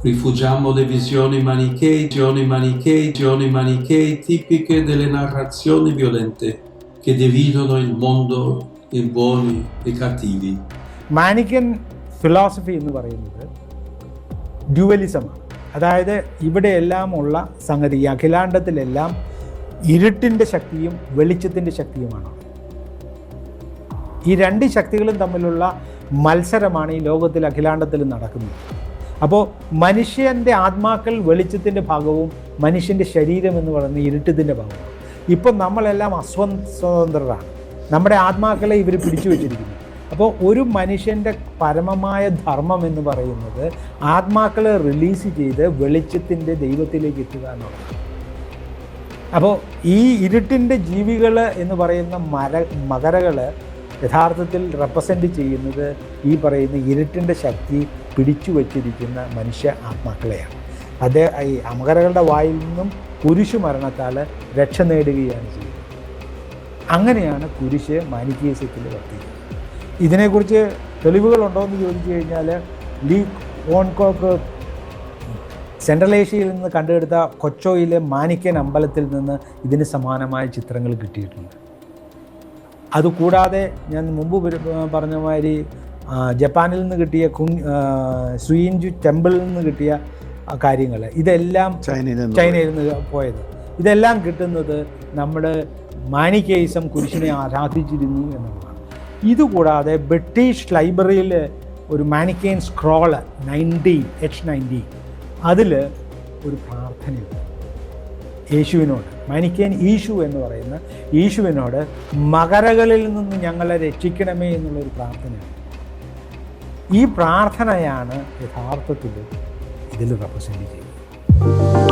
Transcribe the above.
Rifugiamo le visioni manichee tipiche delle narrazioni violente che dividono il mondo in buoni e cattivi. Manichaean philosophy എന്ന് പറയുന്നത് ഡ്യുവലിസമാണ്. അതായത് ഇവിടെയെല്ലാം ഉള്ള സംഗതി, ഈ അഖിലാണ്ടത്തിലെല്ലാം ഇരുട്ടിൻ്റെ ശക്തിയും വെളിച്ചത്തിൻ്റെ ശക്തിയുമാണ്. ഈ രണ്ട് ശക്തികളും തമ്മിലുള്ള മത്സരമാണ് ഈ ലോകത്തിൽ അഖിലാണ്ടത്തിൽ നടക്കുന്നത്. അപ്പോൾ മനുഷ്യൻ്റെ ആത്മാക്കൾ വെളിച്ചത്തിൻ്റെ ഭാഗവും മനുഷ്യൻ്റെ ശരീരം എന്ന് പറയുന്നത് ഇരുട്ടത്തിൻ്റെ ഭാഗവും. ഇപ്പം നമ്മളെല്ലാം സ്വതന്ത്രരാണ്. നമ്മുടെ ആത്മാക്കളെ ഇവർ പിടിച്ചു വച്ചിരിക്കുന്നു. അപ്പോൾ ഒരു മനുഷ്യൻ്റെ പരമമായ ധർമ്മം എന്ന് പറയുന്നത് ആത്മാക്കളെ റിലീസ് ചെയ്ത് വെളിച്ചത്തിൻ്റെ ദൈവത്തിലേക്ക് എത്തുക എന്നുള്ളതാണ്. അപ്പോൾ ഈ ഇരുട്ടിൻ്റെ ജീവികൾ എന്ന് പറയുന്ന മകരകൾ യഥാർത്ഥത്തിൽ റെപ്രസെൻ്റ് ചെയ്യുന്നത് ഈ പറയുന്ന ഇരുട്ടിൻ്റെ ശക്തി പിടിച്ചു വച്ചിരിക്കുന്ന മനുഷ്യ ആത്മാക്കളെയാണ്. അത് ഈ മകരകളുടെ വായിൽ നിന്നും കുരിശു മരണത്താൽ രക്ഷ നേടുകയാണ് ചെയ്യുന്നത്. അങ്ങനെയാണ് കുരിശ് മാനിക്കേസത്തിൽ വർത്തിക്കുന്നത്. ഇതിനെക്കുറിച്ച് തെളിവുകളുണ്ടോ എന്ന് ചോദിച്ചു കഴിഞ്ഞാൽ ലീ വോൺകോക്ക് സെൻട്രൽ ഏഷ്യയിൽ നിന്ന് കണ്ടെടുത്ത കൊച്ചോയിലെ മാനിക്കൻ അമ്പലത്തിൽ നിന്ന് ഇതിന് സമാനമായ ചിത്രങ്ങൾ കിട്ടിയിട്ടുണ്ട്. അതുകൂടാതെ ഞാൻ മുമ്പ് പറഞ്ഞ മാതിരി ജപ്പാനിൽ നിന്ന് കിട്ടിയ സുയിൻജു ടെമ്പിളിൽ നിന്ന് കിട്ടിയ കാര്യങ്ങൾ, ഇതെല്ലാം ചൈനയിൽ നിന്ന് പോയത്, ഇതെല്ലാം കിട്ടുന്നത് നമ്മുടെ മാനിക്കേയിസം കുരിശിനെ ആരാധിച്ചിരുന്നു എന്നുള്ളതാണ്. ഇതുകൂടാതെ ബ്രിട്ടീഷ് ലൈബ്രറിയിൽ ഒരു മാനിക്കെയിൻ സ്ക്രോള് H90 അതിൽ ഒരു പ്രാർത്ഥനയുണ്ട് യേശുവിനോട്. മാനിക്കെയിൻ ഈശു എന്ന് പറയുന്ന ഈശുവിനോട് മകരകളിൽ നിന്ന് ഞങ്ങളെ രക്ഷിക്കണമേ എന്നുള്ളൊരു പ്രാർത്ഥനയാണ്. ഈ പ്രാർത്ഥനയാണ് യഥാർത്ഥത്തിൽ ഇതിൽ റെപ്രസെൻ്റ് ചെയ്യുന്നത്.